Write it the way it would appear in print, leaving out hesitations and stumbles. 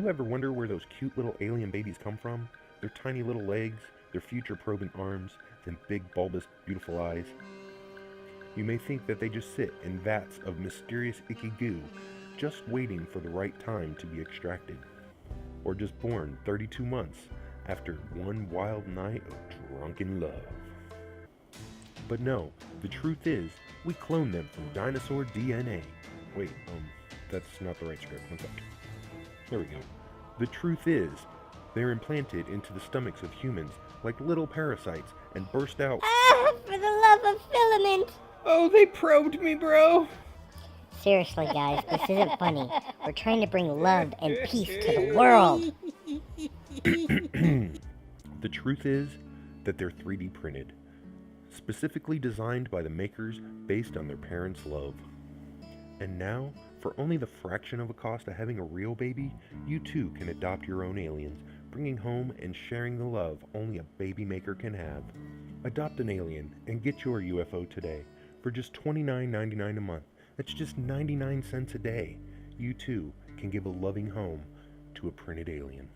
you ever wonder where those cute little alien babies come from? Their tiny little legs, their future-probing arms, and big, bulbous, beautiful eyes. You may think that they just sit in vats of mysterious icky goo, just waiting for the right time to be extracted. Or just born 32 months after one wild night of drunken love. But no, the truth is, we cloned them from dinosaur DNA. Wait, that's not the right script. One sec. There we go. The truth is, they're implanted into the stomachs of humans like little parasites and burst out. Ah, for the love of filament! Oh, they probed me, bro. Seriously, guys, this isn't funny. We're trying to bring love and peace to the world. The truth is that they're 3D printed, specifically designed by the makers based on their parents' love. And now, for only the fraction of a cost of having a real baby, you too can adopt your own aliens, bringing home and sharing the love only a baby maker can have. Adopt an alien and get your UFO today for just $29.99 a month. That's just 99 cents a day. You too can give a loving home to a printed alien.